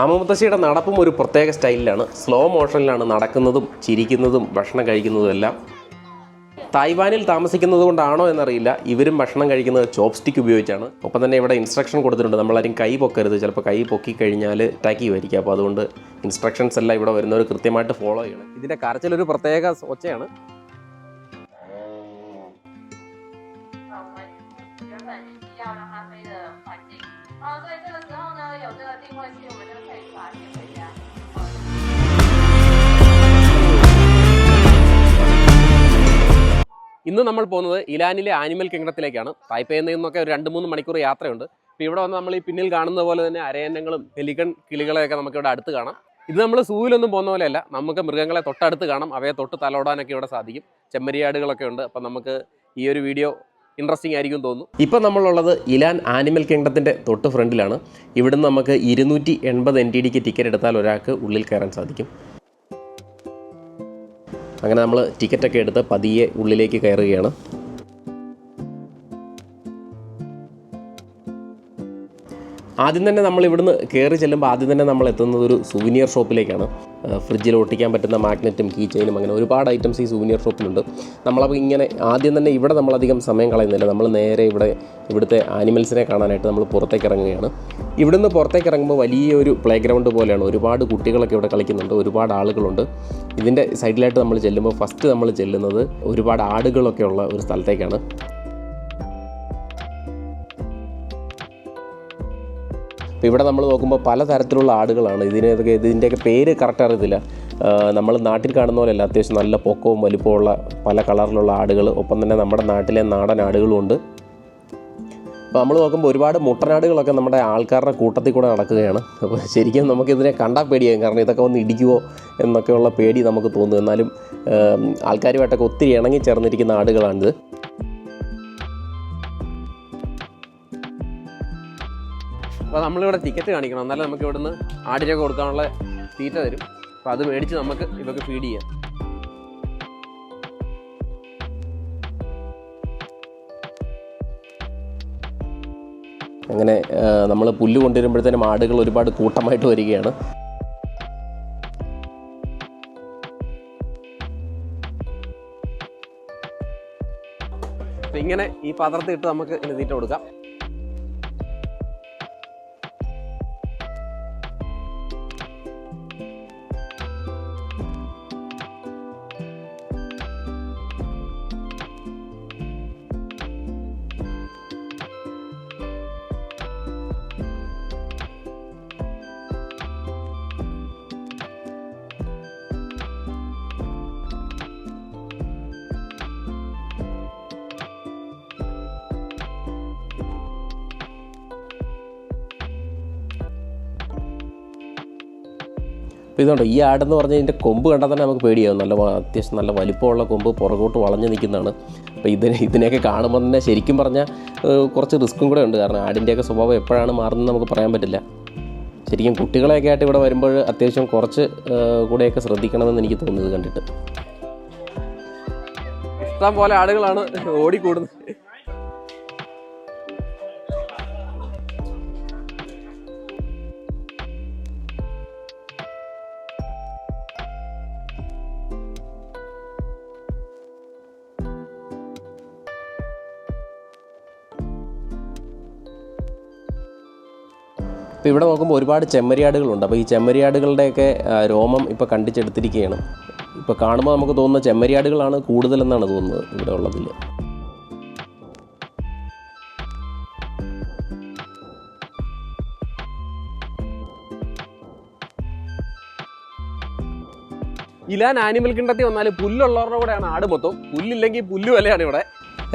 ആമമുത്തശ്ശിയുടെ നടപ്പും ഒരു പ്രത്യേക സ്റ്റൈലിലാണ്. സ്ലോ മോഷനിലാണ് നടക്കുന്നതും ചിരിക്കുന്നതും ഭക്ഷണം കഴിക്കുന്നതും എല്ലാം. തായ്വാനിൽ താമസിക്കുന്നത് കൊണ്ടാണോ എന്നറിയില്ല, ഇവരും ഭക്ഷണം കഴിക്കുന്നത് ചോപ്പ് സ്റ്റിക്ക് ഉപയോഗിച്ചാണ്. ഒപ്പം തന്നെ ഇവിടെ ഇൻസ്ട്രക്ഷൻ കൊടുത്തിട്ടുണ്ട്, നമ്മളാരും കൈ പൊക്കരുത്, ചിലപ്പോൾ കൈ പൊക്കി കഴിഞ്ഞാൽ അറ്റാക്ക് ചെയ്യുമായിരിക്കും. അപ്പോൾ അതുകൊണ്ട് ഇൻസ്ട്രക്ഷൻസ് എല്ലാം ഇവിടെ വരുന്നവർ കൃത്യമായിട്ട് ഫോളോ ചെയ്യണം. ഇതിൻ്റെ കരച്ചിലൊരു പ്രത്യേക ഒച്ചയാണ്. ഇന്ന് നമ്മൾ പോകുന്നത് ഇലാനിലെ ആനിമൽ കിങ്ഡത്തിലേക്കാണ്. തായ്പേയിൽ നിന്നൊക്കെ ഒരു 2-3 മണിക്കൂർ യാത്രയുണ്ട്. അപ്പോൾ ഇവിടെ വന്ന് നമ്മൾ ഈ പിന്നിൽ കാണുന്നത് പോലെ തന്നെ അരയന്നങ്ങളും പെലിക്കൺ കിളികളെയൊക്കെ നമുക്കിവിടെ അടുത്ത് കാണാം. ഇത് നമ്മൾ സൂവിലൊന്നും പോകുന്ന പോലെയല്ല, നമുക്ക് മൃഗങ്ങളെ തൊട്ടടുത്ത് കാണാം. അവയെ തൊട്ട് തലോടാനൊക്കെ ഇവിടെ സാധിക്കും. ചെമ്മരിയാടുകളൊക്കെ ഉണ്ട്. അപ്പം നമുക്ക് ഈ ഒരു വീഡിയോ ഇൻട്രസ്റ്റിംഗ് ആയിരിക്കും തോന്നുന്നു. ഇപ്പം നമ്മളുള്ളത് ഇലാൻ ആനിമൽ കിങ്ഡത്തിൻ്റെ തൊട്ട് ഫ്രണ്ടിലാണ്. ഇവിടുന്ന് നമുക്ക് 280 NTDക്ക് ടിക്കറ്റ് എടുത്താൽ ഒരാൾക്ക് ഉള്ളിൽ കയറാൻ സാധിക്കും. അങ്ങനെ നമ്മൾ ടിക്കറ്റൊക്കെ എടുത്ത് പതിയെ ഉള്ളിലേക്ക് കയറുകയാണ്. ആദ്യം തന്നെ നമ്മൾ ഇവിടുന്ന് കയറി ചെല്ലുമ്പോൾ ആദ്യം തന്നെ നമ്മൾ എത്തുന്നത് ഒരു സുവനിയർ ഷോപ്പിലേക്കാണ്. ഫ്രിഡ്ജിൽ ഒട്ടിക്കാൻ പറ്റുന്ന മാഗ്നറ്റും കീ ചെയിനും അങ്ങനെ ഒരുപാട് ഐറ്റംസ് ഈ സുവനിയർ ഷോപ്പിലുണ്ട്. നമ്മളപ്പോൾ ഇങ്ങനെ ആദ്യം തന്നെ ഇവിടെ നമ്മളധികം സമയം കളയുന്നില്ല. നമ്മൾ നേരെ ഇവിടുത്തെ ആനിമൽസിനെ കാണാനായിട്ട് നമ്മൾ പുറത്തേക്ക് ഇറങ്ങുകയാണ്. ഇവിടുന്ന് പുറത്തേക്ക് ഇറങ്ങുമ്പോൾ വലിയൊരു പ്ലേ ഗ്രൗണ്ട് പോലെയാണ്. ഒരുപാട് കുട്ടികളൊക്കെ ഇവിടെ കളിക്കുന്നുണ്ട്, ഒരുപാട് ആളുകളുണ്ട്. ഇതിൻ്റെ സൈഡിലായിട്ട് നമ്മൾ ചെല്ലുമ്പോൾ ഫസ്റ്റ് നമ്മൾ ചെല്ലുന്നത് ഒരുപാട് ആടുകളൊക്കെ ഉള്ള ഒരു സ്ഥലത്തേക്കാണ്. അപ്പോൾ ഇവിടെ നമ്മൾ നോക്കുമ്പോൾ പലതരത്തിലുള്ള ആടുകളാണ്. ഇതിൻ്റെയൊക്കെ പേര് കറക്റ്റ് അറിയത്തില്ല. നമ്മൾ നാട്ടിൽ കാണുന്ന പോലെയല്ല, അത്യാവശ്യം നല്ല പൊക്കവും വലിപ്പമുള്ള പല കളറിലുള്ള ആടുകൾ. ഒപ്പം തന്നെ നമ്മുടെ നാട്ടിലെ നാടൻ ആടുകളുമുണ്ട്. അപ്പോൾ നമ്മൾ നോക്കുമ്പോൾ ഒരുപാട് മുട്ടനാടുകളൊക്കെ നമ്മുടെ ആൾക്കാരുടെ കൂട്ടത്തിൽ കൂടെ നടക്കുകയാണ്. അപ്പോൾ ശരിക്കും നമുക്കിതിനെ കണ്ടാൽ പേടിയാകും, കാരണം ഇതൊക്കെ വന്ന് ഇടിക്കുമോ എന്നൊക്കെയുള്ള പേടി നമുക്ക് തോന്നും. എന്നാലും ആൾക്കാരുമായിട്ടൊക്കെ ഒത്തിരി ഇണങ്ങി ചേർന്നിരിക്കുന്ന ആടുകളാണിത്. അപ്പോൾ നമ്മളിവിടെ ടിക്കറ്റ് കാണിക്കണം, എന്നാലും നമുക്ക് ഇവിടുന്ന് ആടിനൊക്കെ കൊടുക്കാനുള്ള തീറ്റ തരും. അപ്പോൾ അത് മേടിച്ച് നമുക്ക് ഇവർക്ക് ഫീഡ് ചെയ്യാം. അങ്ങനെ നമ്മൾ പുല്ല് കൊണ്ടുവരുമ്പോഴത്തേനും ആടുകൾ ഒരുപാട് കൂട്ടമായിട്ട് വരികയാണ്. അപ്പം ഇങ്ങനെ ഈ പാത്രത്തിൽ ഇട്ട് നമുക്ക് ഇനി തീറ്റ കൊടുക്കാം. അപ്പോൾ ഇതുകൊണ്ട് ഈ ആടെന്ന് പറഞ്ഞാൽ ഇതിൻ്റെ കൊമ്പ് കണ്ടാൽ തന്നെ നമുക്ക് പേടിയാവും. അത്യാവശ്യം നല്ല വലിപ്പമുള്ള കൊമ്പ് പുറകോട്ട് വളഞ്ഞു നിൽക്കുന്നതാണ്. അപ്പോൾ ഇതിനെയൊക്കെ കാണുമ്പോൾ തന്നെ ശരിക്കും പറഞ്ഞാൽ കുറച്ച് റിസ്ക്കും കൂടെ ഉണ്ട്, കാരണം ആടിൻ്റെയൊക്കെ സ്വഭാവം എപ്പോഴാണ് മാറുന്നത് നമുക്ക് പറയാൻ പറ്റില്ല. ശരിക്കും കുട്ടികളെയൊക്കെ ആയിട്ട് ഇവിടെ വരുമ്പോൾ അത്യാവശ്യം കുറച്ച് കൂടെയൊക്കെ ശ്രദ്ധിക്കണമെന്ന് എനിക്ക് തോന്നുന്നത് കണ്ടിട്ട്. ഇഷ്ടം പോലെ ആടുകളാണ് ഓടിക്കൂടുന്നത്. അപ്പോൾ ഇവിടെ നോക്കുമ്പോൾ ഒരുപാട് ചെമ്മരിയാടുകളുണ്ട്. അപ്പോൾ ഈ ചെമ്മരിയാടുകളുടെയൊക്കെ രോമം ഇപ്പോൾ കണ്ടിച്ചെടുത്തിരിക്കുകയാണ്. ഇപ്പോൾ കാണുമ്പോൾ നമുക്ക് തോന്നുന്ന ചെമ്മരിയാടുകളാണ് കൂടുതലെന്നാണ് തോന്നുന്നത് ഇവിടെ ഉള്ളതിൽ. ഇലാൻ ആനിമൽ കിങ്ഡത്തിൽ വന്നാൽ പുല്ലുള്ളവരുടെ കൂടെയാണ് ആട് മൊത്തം. പുല്ലില്ലെങ്കിൽ പുല്ല് വിലയാണ് ഇവിടെ.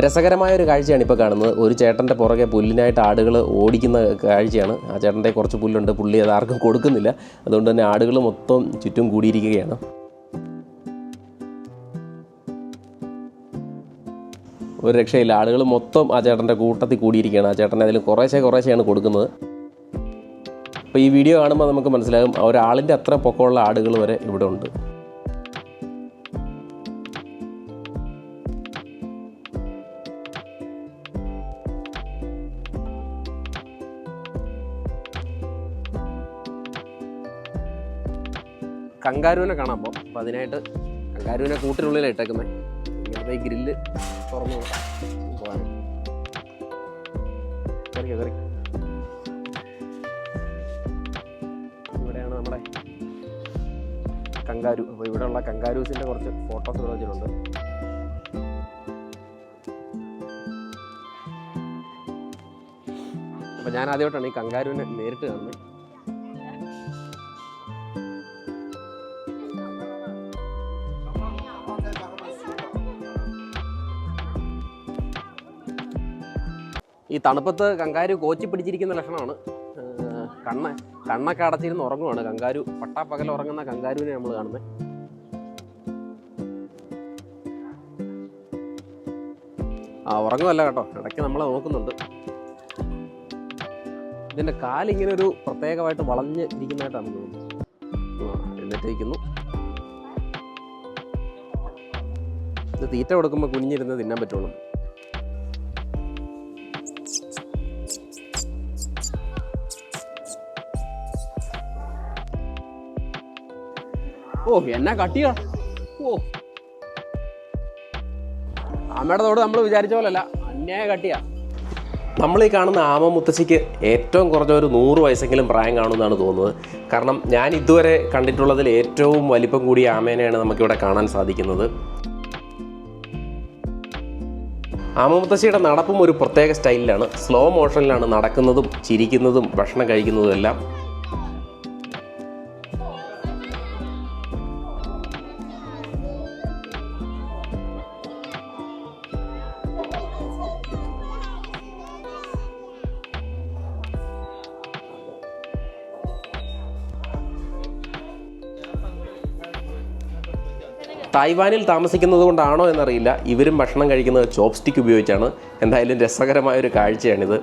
രസകരമായ ഒരു കാഴ്ചയാണ് ഇപ്പോൾ കാണുന്നത്. ഒരു ചേട്ടൻ്റെ പുറകെ പുല്ലിനായിട്ട് ആടുകൾ ഓടിക്കുന്ന കാഴ്ചയാണ്. ആ ചേട്ടൻ്റെ കുറച്ച് പുല്ലുണ്ട്, പുള്ളി അത് ആർക്കും കൊടുക്കുന്നില്ല. അതുകൊണ്ട് തന്നെ ആടുകൾ മൊത്തം ചുറ്റും കൂടിയിരിക്കുകയാണ്. ഒരു രക്ഷയില്ല, ആളുകൾ മൊത്തം ആ ചേട്ടൻ്റെ കൂട്ടത്തിൽ കൂടിയിരിക്കുകയാണ്. ആ ചേട്ടൻ അതിൽ കുറേശ്ശെയാണ് കൊടുക്കുന്നത്. അപ്പോൾ ഈ വീഡിയോ കാണുമ്പോൾ നമുക്ക് മനസ്സിലാകും ഒരാളിൻ്റെ അത്ര പൊക്കമുള്ള ആടുകൾ വരെ ഇവിടെ ഉണ്ട്. കങ്കാരുവിനെ കാണാൻ പോകും. അപ്പോൾ അതിനായിട്ട് കങ്കാരുവിനെ കൂട്ടിനുള്ളിലാണ് ഇട്ടേക്കുന്നത്. ഇങ്ങനത്തെ ഈ ഗ്രില്ല് തുറന്നു പോകാൻ കയറി. ഇവിടെയാണ് നമ്മുടെ കങ്കാരു. അപ്പോൾ ഇവിടെയുള്ള കങ്കാരൂസിൻ്റെ കുറച്ച് ഫോട്ടോസ് ഇവിടെ വെച്ചിട്ടുണ്ട്. അപ്പോൾ ഞാൻ ആദ്യമായിട്ടാണ് ഈ കങ്കാരുവിനെ നേരിട്ട് കാണുന്നത്. ഈ തണുപ്പത്ത് കങ്കാരു കോച്ചി പിടിച്ചിരിക്കുന്ന ലക്ഷണമാണ്. കണ്ണൊക്കെ അടച്ചിരുന്ന് ഉറങ്ങുവാണ് കങ്കാരു. പട്ടാപ്പകൽ ഉറങ്ങുന്ന കങ്കാരുവിനെ നമ്മൾ കാണുന്നത്. ഉറങ്ങുമല്ല കേട്ടോ, ഇടയ്ക്ക് നമ്മളെ നോക്കുന്നുണ്ട്. ഇതിൻ്റെ കാലിങ്ങനെ ഒരു പ്രത്യേകമായിട്ട് വളഞ്ഞ് ഇരിക്കുന്നതായിട്ട് നമുക്ക് തോന്നുന്നു. എഴുന്നേറ്റിരിക്കുന്നു. ഇത് തീറ്റ കൊടുക്കുമ്പോൾ കുഞ്ഞിരുന്ന് തിന്നാൻ പറ്റുള്ളൂ. ഓ എന്നാ കട്ടിയാ! ഓ ആമയുടെ തോട് നമ്മൾ വിചാരിച്ച പോലല്ല, അന്യായ കട്ടിയാ. നമ്മൾ ഈ കാണുന്ന ആമ മുത്തശ്ശിക്ക് ഏറ്റവും കുറഞ്ഞ ഒരു 100 വയസ്സെങ്കിലും പ്രായം കാണുമെന്നാണ് തോന്നുന്നത്. കാരണം ഞാൻ ഇതുവരെ കണ്ടിട്ടുള്ളതിൽ ഏറ്റവും വലിപ്പം കൂടിയ ആമേനെയാണ് നമുക്കിവിടെ കാണാൻ സാധിക്കുന്നത്. ആമ മുത്തശ്ശിയുടെ നടപ്പും ഒരു പ്രത്യേക സ്റ്റൈലിലാണ്. സ്ലോ മോഷനിലാണ് നടക്കുന്നതും ചിരിക്കുന്നതും ഭക്ഷണം കഴിക്കുന്നതും എല്ലാം. തായ്വാനിൽ താമസിക്കുന്നത് കൊണ്ടാണോ എന്നറിയില്ല, ഇവരും ഭക്ഷണം കഴിക്കുന്നത് ചോപ്സ്റ്റിക്ക് ഉപയോഗിച്ചാണ്. എന്തായാലും രസകരമായൊരു കാഴ്ചയാണിത്.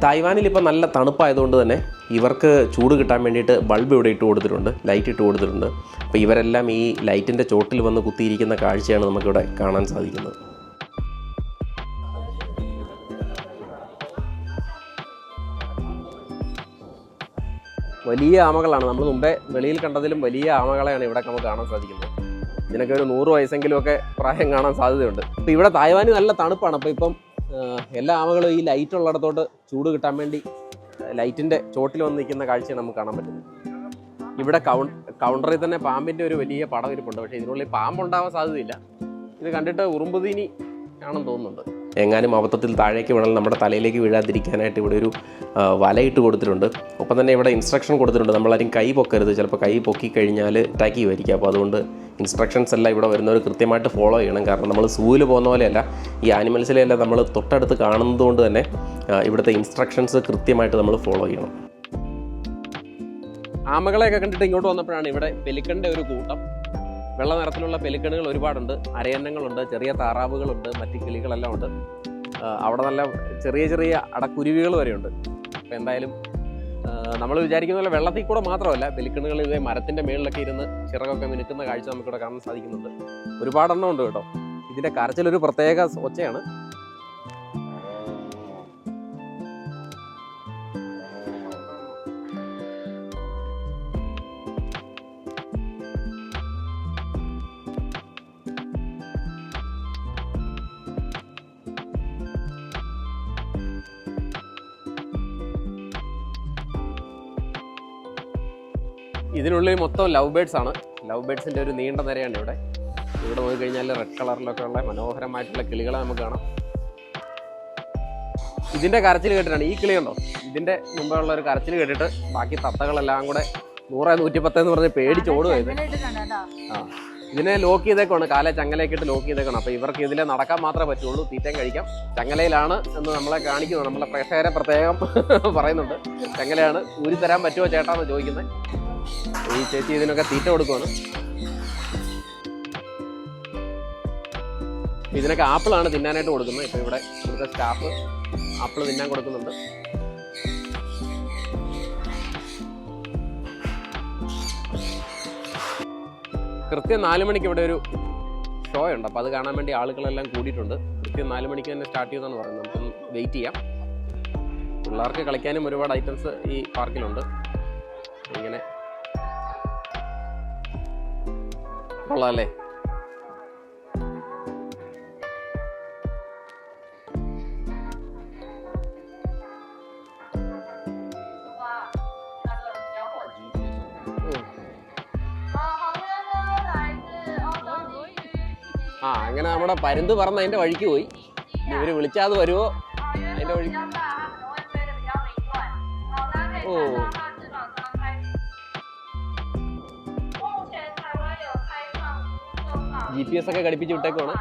തായ്വാനിൽ ഇപ്പോൾ നല്ല തണുപ്പായതുകൊണ്ട് തന്നെ ഇവർക്ക് ചൂട് കിട്ടാൻ വേണ്ടിയിട്ട് ബൾബ് ഇവിടെ ഇട്ട് കൊടുത്തിട്ടുണ്ട്, ലൈറ്റ് ഇട്ട് കൊടുത്തിട്ടുണ്ട്. അപ്പോൾ ഇവരെല്ലാം ഈ ലൈറ്റിൻ്റെ ചോട്ടിൽ വന്ന് കുത്തിയിരിക്കുന്ന കാഴ്ചയാണ് നമുക്കിവിടെ കാണാൻ സാധിക്കുന്നത്. വലിയ ആമകളാണ്. നമ്മൾ മുമ്പേ വെളിയിൽ കണ്ടതിലും വലിയ ആമകളെയാണ് ഇവിടെ നമുക്ക് കാണാൻ സാധിക്കുന്നത്. ഇതിനൊക്കെ ഒരു 100 വയസ്സെങ്കിലും ഒക്കെ പ്രായം കാണാൻ സാധ്യതയുണ്ട്. അപ്പോൾ ഇവിടെ തായ്വാന് നല്ല തണുപ്പാണ്. അപ്പോൾ ഇപ്പം എല്ലാ ആമകളും ഈ ലൈറ്റ് ഉള്ളിടത്തോട്ട് ചൂട് കിട്ടാൻ വേണ്ടി ലൈറ്റിൻ്റെ ചോട്ടിൽ വന്ന് നിൽക്കുന്ന കാഴ്ചയാണ് നമുക്ക് കാണാൻ പറ്റുന്നത്. ഇവിടെ കൗണ്ടറിൽ തന്നെ പാമ്പിൻ്റെ ഒരു വലിയ പടം ഇരിപ്പുണ്ട്. പക്ഷേ ഇതിനുള്ളിൽ പാമ്പുണ്ടാവാൻ സാധ്യതയില്ല. ഇത് കണ്ടിട്ട് ഉറുമ്പുതീനി ആണെന്ന് തോന്നുന്നുണ്ട്. എങ്ങാനും അബദ്ധത്തിൽ താഴേക്ക് വീണാൽ നമ്മുടെ തലയിലേക്ക് വീഴാതിരിക്കാനായിട്ട് ഇവിടെ ഒരു വലയിട്ട് കൊടുത്തിട്ടുണ്ട്. ഒപ്പം തന്നെ ഇവിടെ ഇൻസ്ട്രക്ഷൻ കൊടുത്തിട്ടുണ്ട്, നമ്മളാരും കൈ പൊക്കരുത്, ചിലപ്പോൾ കൈ പൊക്കി കഴിഞ്ഞാൽ അറ്റാക്ക് ചെയ്യുമായിരിക്കും. അപ്പോൾ അതുകൊണ്ട് ഇൻസ്ട്രക്ഷൻസ് എല്ലാം ഇവിടെ വരുന്നവർ കൃത്യമായിട്ട് ഫോളോ ചെയ്യണം. കാരണം നമ്മൾ സൂവിൽ പോകുന്ന പോലെയല്ല, ഈ ആനിമൽസിലെല്ലാം നമ്മൾ തൊട്ടടുത്ത് കാണുന്നത് കൊണ്ട് തന്നെ ഇവിടുത്തെ ഇൻസ്ട്രക്ഷൻസ് കൃത്യമായിട്ട് നമ്മൾ ഫോളോ ചെയ്യണം. ആമകളെയൊക്കെ കണ്ടിട്ട് ഇങ്ങോട്ട് വന്നപ്പോഴാണ് ഇവിടെ പെലിക്കണിൻ്റെ ഒരു കൂട്ടം. വെള്ള നിറത്തിലുള്ള പെലിക്കണുകൾ ഒരുപാടുണ്ട്, അരയന്നങ്ങളുണ്ട്, ചെറിയ താറാവുകളുണ്ട്, മറ്റ് കിളികളെല്ലാം ഉണ്ട്. അവിടെ നല്ല ചെറിയ ചെറിയ അടക്കുരുവികൾ വരെയുണ്ട്. അപ്പോൾ എന്തായാലും നമ്മൾ വിചാരിക്കുന്ന പോലെ വെള്ളത്തിൽ കൂടെ മാത്രമല്ല, പെലിക്കണുകൾ ഇതേ മരത്തിൻ്റെ മേളിലൊക്കെ ഇരുന്ന് ചിറകൊക്കെ മിനുക്കുന്ന കാഴ്ച നമുക്കിവിടെ കാണാൻ സാധിക്കുന്നുണ്ട്. ഒരുപാടെണ്ണം ഉണ്ട് കേട്ടോ. ഇതിൻ്റെ കരച്ചിലൊരു പ്രത്യേക ഒച്ചയാണ്. ഇതിനുള്ളിൽ മൊത്തം ലവ് ബേഡ്സ് ആണ്. ലവ് ബേഡ്സിൻ്റെ ഒരു നീണ്ട നിരയാണ് ഇവിടെ. ഇവിടെ നോക്കിക്കഴിഞ്ഞാൽ റെഡ് കളറിലൊക്കെ ഉള്ള മനോഹരമായിട്ടുള്ള കിളികളെ നമുക്ക് കാണാം. ഇതിൻ്റെ കരച്ചിൽ കേട്ടിട്ടാണ് ഈ കിളിയുണ്ടോ, ഇതിൻ്റെ മുമ്പേ ഉള്ള ഒരു കരച്ചിൽ കേട്ടിട്ട് ബാക്കി തത്തകളെല്ലാം കൂടെ 100 110 എന്ന് പറഞ്ഞ് പേടിച്ചോടുകയത്. ഇതിനെ ലോക്ക് ചെയ്തേക്കാണ്, കാലെ ചങ്ങലയൊക്കെ ഇട്ട് ലോക്ക് ചെയ്തേക്കാണ്. അപ്പോൾ ഇവർക്ക് ഇതിലെ നടക്കാൻ മാത്രമേ പറ്റുള്ളൂ, തീറ്റയും കഴിക്കാം. ചങ്ങലയിലാണ് എന്ന് നമ്മളെ കാണിക്കുന്നു, നമ്മളെ പ്രേക്ഷകരെ പ്രത്യേകം പറയുന്നുണ്ട്. ചങ്ങലയാണ്, ഊരി തരാൻ പറ്റുമോ ചേട്ടാന്ന് ചോദിക്കുന്നത്. ഈ ചേച്ചി ഇതിനൊക്കെ തീറ്റ കൊടുക്കുവാണ്. ഇതിനൊക്കെ ആപ്പിളാണ് തിന്നാനായിട്ട് കൊടുക്കുന്നത്. ഇപ്പോൾ ഇവിടെ ഇവിടുത്തെ സ്റ്റാഫ് ആപ്പിൾ തിന്നാൻ കൊടുക്കുന്നുണ്ട്. കൃത്യം 4 മണിക്ക് ഇവിടെ ഒരു ഷോ ഉണ്ട്. അപ്പോൾ അത് കാണാൻ വേണ്ടി ആളുകളെല്ലാം കൂടിയിട്ടുണ്ട്. കൃത്യം 4 മണിക്ക് തന്നെ സ്റ്റാർട്ട് ചെയ്യുമെന്നാണ് പറയുന്നത്. നമുക്കൊന്ന് വെയിറ്റ് ചെയ്യാം. പിള്ളേർക്ക് കളിക്കാനും ഒരുപാട് ഐറ്റംസ് ഈ പാർക്കിലുണ്ട്. ഇങ്ങനെ കൊള്ളാമല്ലേ? ആ അങ്ങനെ നമ്മുടെ പരുന്ത് പറന്ന് അതിന്റെ വഴിക്ക് പോയി. ഇവര് വിളിച്ചാത് വരുമോ അതിന്റെ വഴി? ഓ GPS ഒക്കെ ഘടിപ്പിച്ച് വിട്ടേക്കുവാണ്.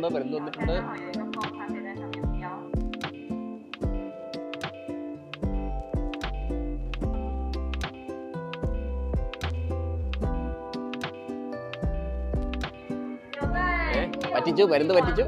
പരുന്ത് വന്നിട്ടുണ്ട്. പറ്റിച്ചു, പരുന്ത് പറ്റിച്ചു.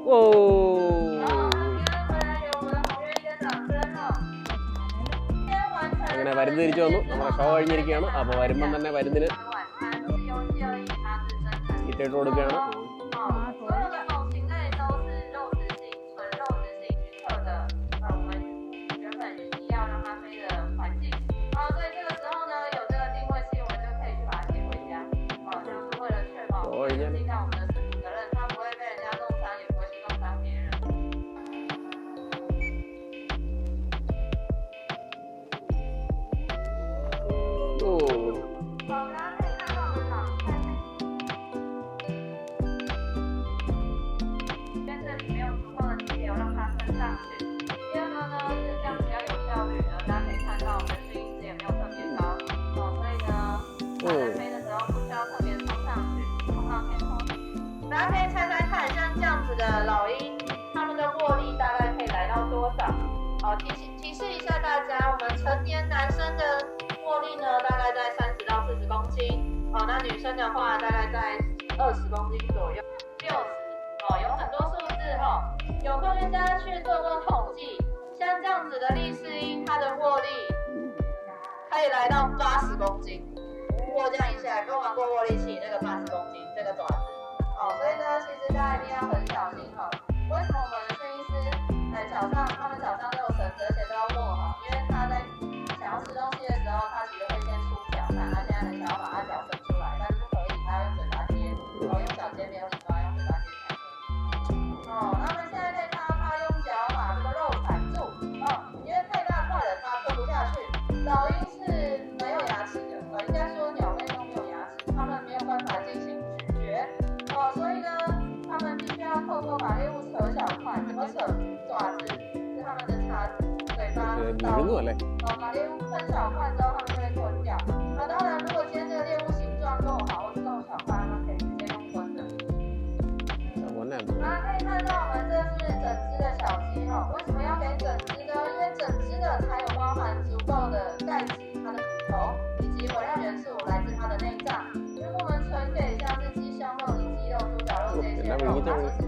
ഓ അങ്ങനെ പരുന്ത് തിരിച്ചു വന്നു. നമ്മുടെ ഷോ കഴിഞ്ഞിരിക്കുകയാണ്. അപ്പോൾ വരുമ്പം തന്നെ പരുന്തിന് ഇട്ടിട്ട് കൊടുക്കുകയാണ്.大家可以猜猜看，像这样子的老鹰，它们的握力大概可以来到多少？好，提示一下大家，我们成年男生的握力呢，大概在30到40公斤。好，那女生的话大概在20公斤左右，60。哦，有很多数字哈。有科学家去做过统计，像这样子的利氏鹰，它的握力可以来到80公斤。握这样一下，跟玩过握力器那个80公斤这个爪子。哦，所以呢，其实大家一定要很小心哈。为什么我们的摄影师在脚上，他们脚上都有绳子，而且都要握好，因为他在想要吃东西的时候，他其实会先出脚，但他现在很想要把他脚伸出来，但是不可以，他用嘴巴接，用脚接没有礼貌，用嘴巴接才可以。哦，那么现在可以看到他用脚把这个肉缠住，哦，因为太大块了，他吞不下去。老鹰是没有牙齿的，应该说鸟类都没有牙齿，它们没有办法进行咀嚼。哦，所以呢，他们必须要透过把猎物扯小块，怎么扯？爪子是他们的叉子，嘴巴刀。哦，把猎物分小块之后，他们就会吞掉。那当然，如果今天这个猎物形状够好，或是够小块，他们可以直接用吞的。大家可以看到，我们这是整只的小鸡哈。为什么要给整只呢？因为整只的才有包含足够的钙质，它的骨头以及微量元素来自它的内脏。如果我们纯给像是鸡胸肉、里脊肉、猪脚肉这些肉，它其实